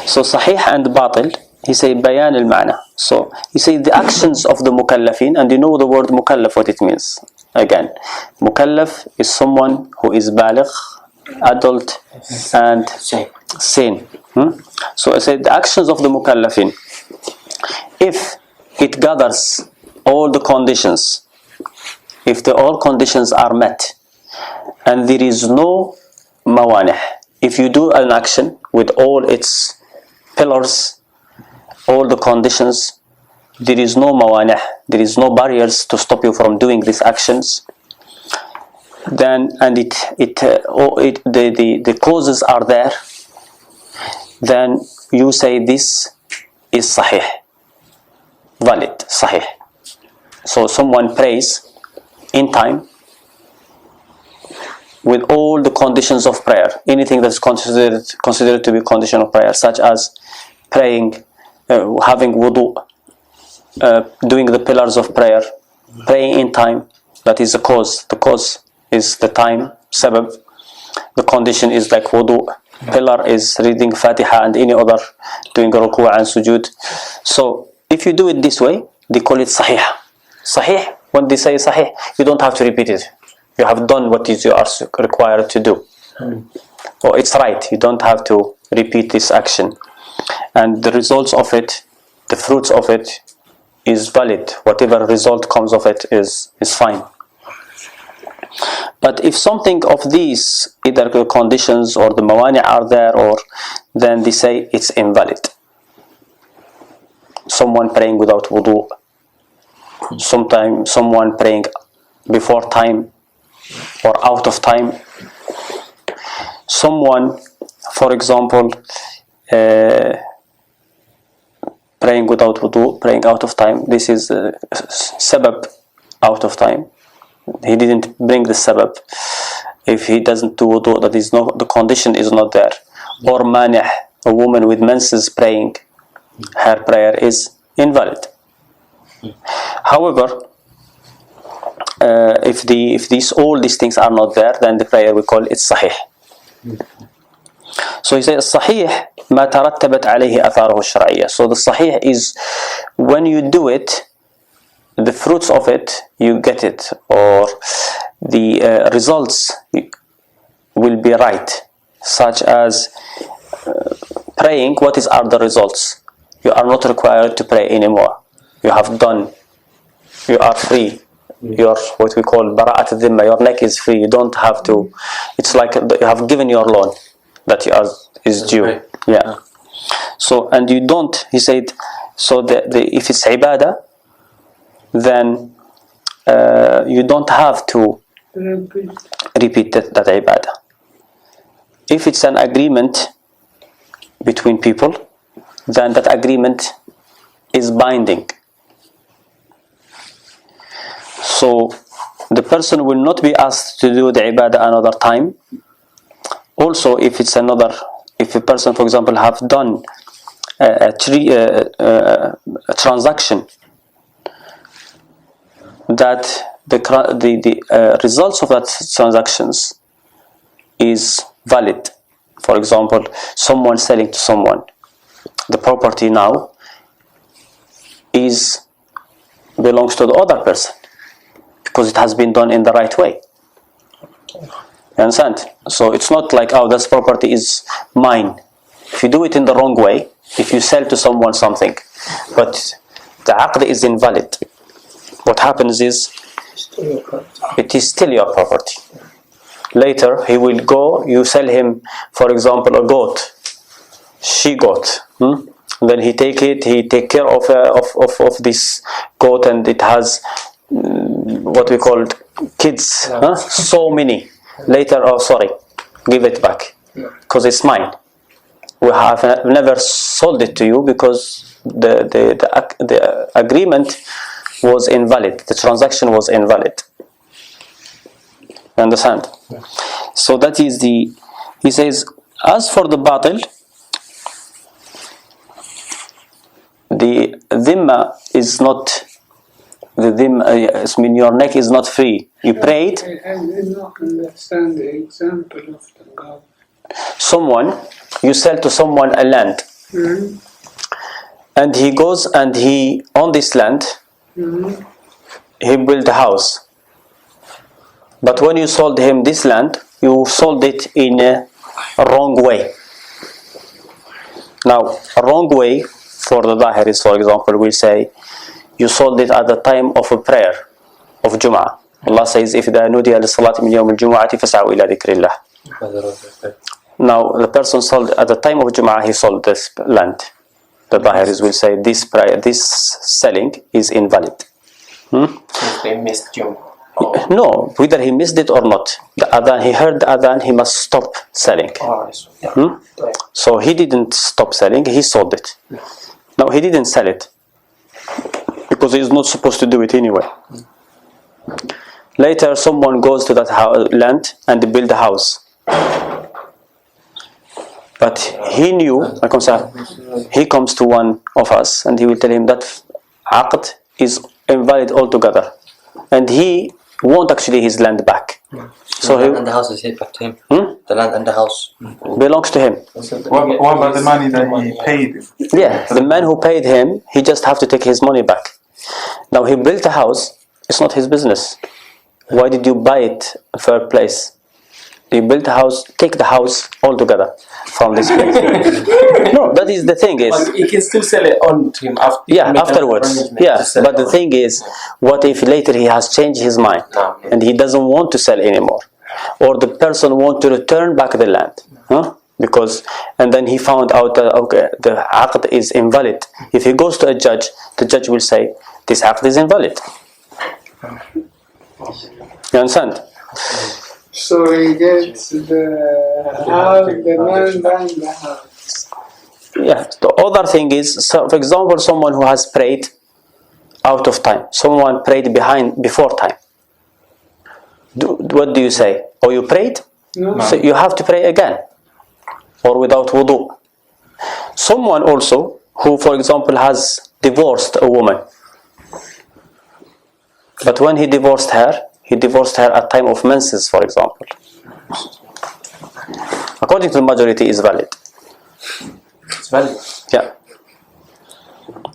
So Sahih and Batil, he said Bayan al-Ma'na. So he said the actions of the Mukallafin, and you know the word Mukallaf, what it means. Again, Mukallaf is someone who is baligh, adult, and sane. So I said the actions of the Mukallafin, if it gathers all the conditions, if the all conditions are met, and there is no mawanih, if you do an action with all its pillars, all the conditions, there is no mawanih, there is no barriers to stop you from doing these actions, then and the causes are there, then you say this is sahih, valid, sahih. So someone prays in time with all the conditions of prayer, anything that is considered to be condition of prayer, such as praying, having wudu, doing the pillars of prayer, praying in time, that is the cause. The cause is the time, sabab. The condition is like wudu. Pillar is reading Fatiha and any other, doing ruku' and sujood. So if you do it this way, they call it sahih. Sahih, when they say sahih, you don't have to repeat it. You have done what you are required to do. Or it's right, you don't have to repeat this action. And the results of it, the fruits of it, is valid. Whatever result comes of it is fine. But if something of these, either the conditions or the mawani are there, or then they say it's invalid. Someone praying without wudu, sometimes someone praying before time or out of time, someone, for example, praying without wudu, praying out of time. This is sabab, out of time. He didn't bring the sabab. If he doesn't do wudu, that is no, the condition is not there. Or manih, a woman with menses praying, her prayer is invalid. However, if all these things are not there, then the prayer we call it sahih. So he says sahih ما ترتبت عليه آثاره الشرعية. So the sahih is when you do it, the fruits of it, you get it, or the results will be right, such as praying. What are the results? You are not required to pray anymore. You have done. You are free. Your what we call bara'at al-dhimma. Your neck is free. You don't have to. It's like you have given your loan that is due. Yeah. So and you don't. He said. So if it's ibadah, then you don't have to repeat that ibadah. If it's an agreement between people, then that agreement is binding. So the person will not be asked to do the ibadah another time. Also, if a person, for example, have done a transaction, that the results of that transactions is valid. For example, someone selling to someone, the property now belongs to the other person because it has been done in the right way. You understand? So it's not like, oh, this property is mine. If you do it in the wrong way, if you sell to someone something, but the aqd is invalid, what happens is it is still your property. Later he will go, you sell him, for example, a goat, she-goat. Then he take care of this goat, and it has what we call kids, so many. Later, oh sorry, give it back because it's mine. We have never sold it to you because the agreement was invalid. The transaction was invalid. You understand? So that is he says, as for the batil, the dhimma is not, the dhimma, I mean your neck is not free. You prayed. I did not understand the example of the God. Someone, you sell to someone a land, And he goes and he, on this land, he built a house. But when you sold him this land, you sold it in a wrong way. Now, a wrong way for the Zahiris, for example, we say you sold it at the time of a prayer of Jum'ah. Allah says, if the nudiya lis-salati min yawm al-jum'ati fas'au ila dhikrillah. Now, the person sold at the time of Jum'ah, he sold this land. The Zahiris will say this selling is invalid. If they missed Jum'ah. No, whether he missed it or not, the adhan, he heard the adhan, he must stop selling. So he didn't stop selling, he sold it. No, he didn't sell it because he's not supposed to do it anyway. Later, someone goes to that land and build a house. But he knew, he comes to one of us and he will tell him that aqd is invalid altogether. And he won't actually his land back. So the land and the house is his back to him. The land and the house belongs to him. What about the money that he paid? Yeah, the man who paid him, he just have to take his money back. Now he built a house, it's not his business. Why did you buy it in the first place? You built a house, take the house altogether from this place. No, that is the thing is. But he can still sell it on to him after. Yeah, afterwards. Yeah, but the thing is, what if later he has changed his mind and he doesn't want to sell anymore, or the person wants to return back the land, because and then he found out that okay, the aqd is invalid. If he goes to a judge, the judge will say this aqd is invalid. You understand? So he gets the house, the land and the house. Yeah, the other thing is, so for example, someone who has prayed out of time, someone prayed before time. What do you say? Oh, you prayed? No. So you have to pray again, or without wudu. Someone also who, for example, has divorced a woman, but when he divorced her at time of menses, for example. According to the majority, is valid. It's valid. Yeah.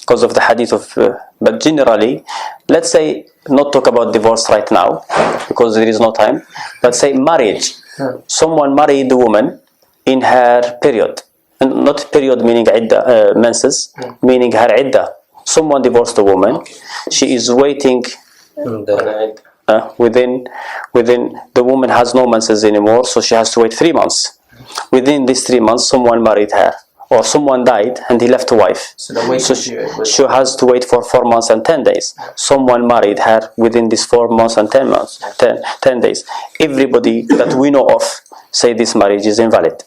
Because of the hadith of, but generally, let's say, not talk about divorce right now, because there is no time, but say marriage. Someone married the woman in her period. And not period meaning idda, menses, meaning her idda. Someone divorced the woman. She is waiting within the woman has no menses anymore, so she has to wait 3 months. Within these 3 months, someone married her, or someone died and he left a wife. So she has to wait for 4 months and 10 days. Someone married her within these 4 months and 10 days. Everybody that we know of say this marriage is invalid.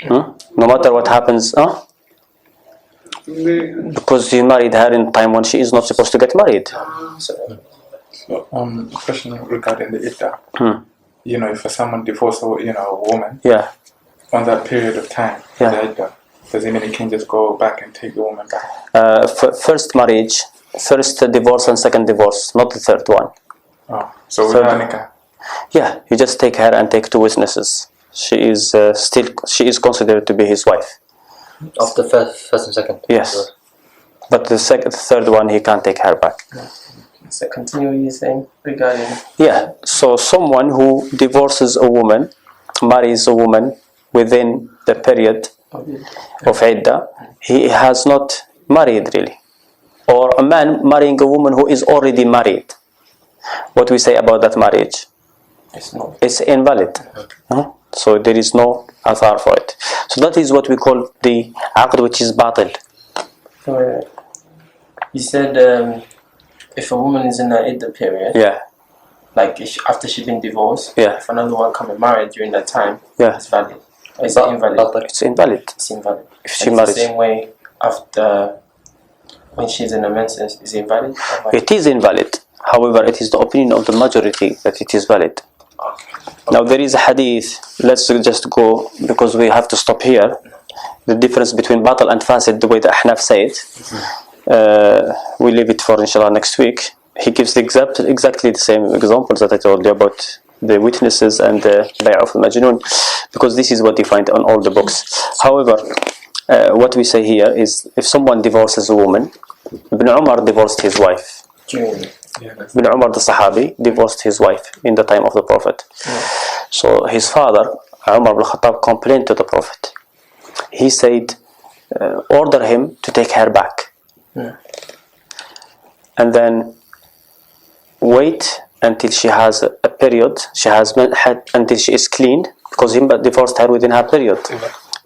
No matter what happens, because you married her in time when she is not supposed to get married. Question regarding the iddah. If someone divorces, a woman. Yeah. On that period of time, the iddah, does it mean he can just go back and take the woman back? First marriage, first divorce and second divorce, not the third one. Oh, so without nikah? Yeah, you just take her and take 2 witnesses. She is considered to be his wife. Of the first and second? Yes. But the third one, he can't take her back. So continue what you're saying regarding... Yeah, so someone who divorces a woman, marries a woman within the period of iddah, he has not married really. Or a man marrying a woman who is already married. What we say about that marriage? It's invalid. So there is no athar for it. So that is what we call the aqd, which is batil. You said if a woman is in her iddah period, like after she's been divorced, if another one come and marry during that time, it's valid. Or is it invalid? It's invalid. It's invalid. If she marries. The same way after when she's in her menses, is it invalid? It is invalid. However, it is the opinion of the majority that it is valid. Now there is a hadith, let's just go, because we have to stop here. The difference between batil and fasid, the way the Ahnaf say it, we leave it for inshallah next week. He gives exactly the same examples that I told you about the witnesses and the bay' of al-majnoon, because this is what you find on all the books. However, what we say here is if someone divorces a woman, Ibn Umar divorced his wife. Ibn Umar the Sahabi divorced his wife in the time of the Prophet. So his father, Umar ibn Khattab, complained to the Prophet. He said, order him to take her back. And then wait until she has a period, until she is clean, because he divorced her within her period.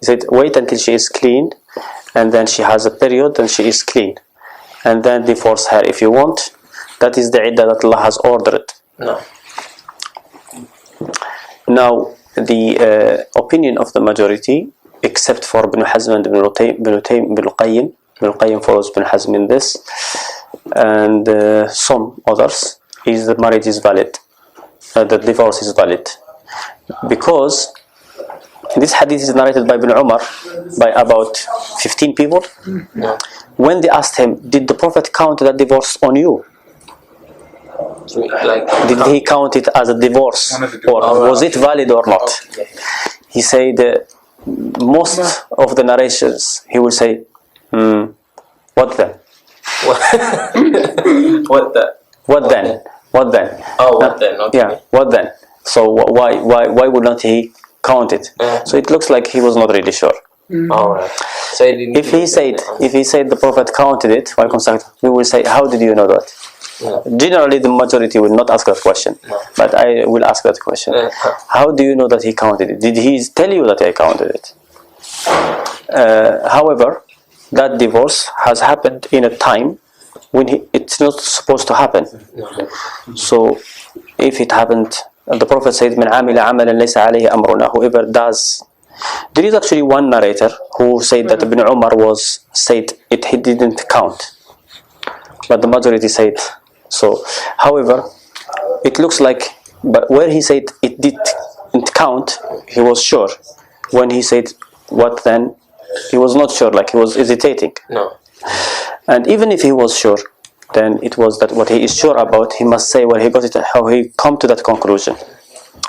He said, wait until she is clean, and then she has a period and she is clean. And then divorce her if you want. That is the iddah that Allah has ordered. Now, the opinion of the majority, except for Ibn Hazm and Ibn Al-Qayyim follows Ibn Hazm in this, and some others, is that marriage is valid, the divorce is valid, because this hadith is narrated by Ibn Umar by about 15 people. When they asked him, did the Prophet count that divorce on you? Did he count it as a divorce, or was it valid or not? He said, most of the narrations, he will say, what then? What then? Oh, what then? Okay. Yeah, what then? So why would not he count it? So it looks like he was not really sure. Alright. So if he said the Prophet counted it, we will say, how did you know that? Generally, the majority will not ask that question, but I will ask that question. How do you know that he counted it? Did he tell you that I counted it? However, that divorce has happened in a time when it's not supposed to happen. So, if it happened, the Prophet said, "Man amila amalan laysa alayhi amruna." Whoever does. There is actually one narrator who said that Ibn Umar said he didn't count, but the majority said so. However, it looks like, but where he said it didn't count, he was sure. When he said what then, he was not sure, like he was hesitating. And even if he was sure, then it was that what he is sure about, he must say where he got it, how he come to that conclusion.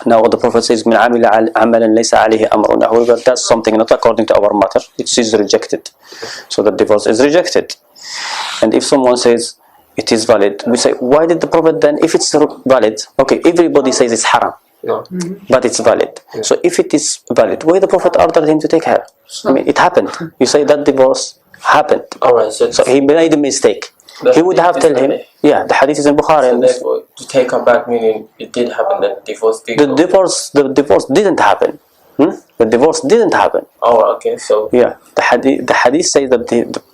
Now what the Prophet says, "Min amila amalan laysa alayhi amruna." However, that's something not according to our matter. It is rejected. So the divorce is rejected. And if someone says it is valid, we say, why did the Prophet then, if it's valid, okay, everybody says it's haram, but it's valid. So if it is valid, why the Prophet ordered him to take her? I mean, it happened. You say that divorce happened. Alright, so he made a mistake. He would have told him, the hadith is in Bukhari. So therefore, to take her back, meaning it did happen, that divorce did The divorce didn't happen. The divorce didn't happen. Oh, okay, so... Yeah, the hadith says that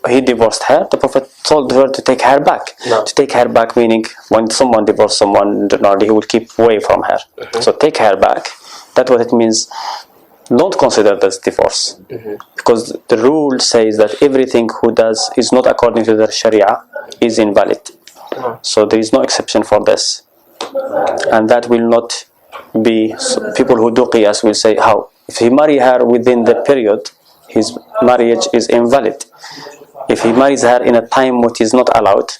he divorced her. The Prophet told her to take her back. To take her back meaning when someone divorces someone, he will keep away from her. So take her back. That's what it means. Don't consider this divorce. Because the rule says that everything who does is not according to the Sharia is invalid. So there is no exception for this. And that will not be, people who do qiyas will say, how? If he marry her within the period, his marriage is invalid. If he marries her in a time which is not allowed,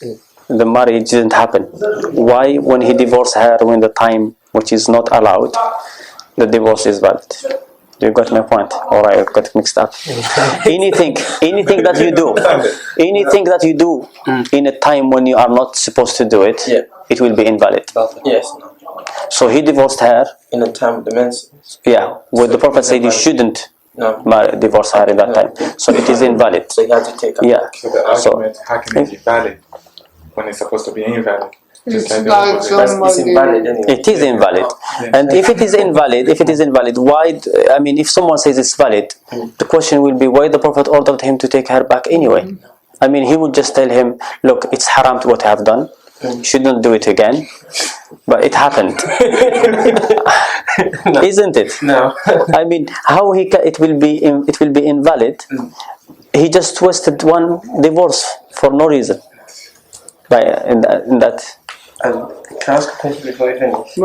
the marriage didn't happen. Why, when he divorced her when the time which is not allowed, the divorce is valid? You got my point? Or I got mixed up. anything that you do in a time when you are not supposed to do it, it will be invalid. Yes. So he divorced her in a time of the menses. Yeah, where the Prophet said you shouldn't divorce her in that time. So it is invalid. So you have to take her. Yeah. So the argument, how can it be valid when it's supposed to be invalid? It's invalid anyway. It is invalid. And if it is invalid, why? I mean, if someone says it's valid, the question will be why the Prophet ordered him to take her back anyway. I mean, he would just tell him, look, it's haram to what I have done. You shouldn't do it again. But it happened. Isn't it? No. I mean, how it will be invalid? He just twisted one divorce for no reason. In that. Can I ask a question before you finish?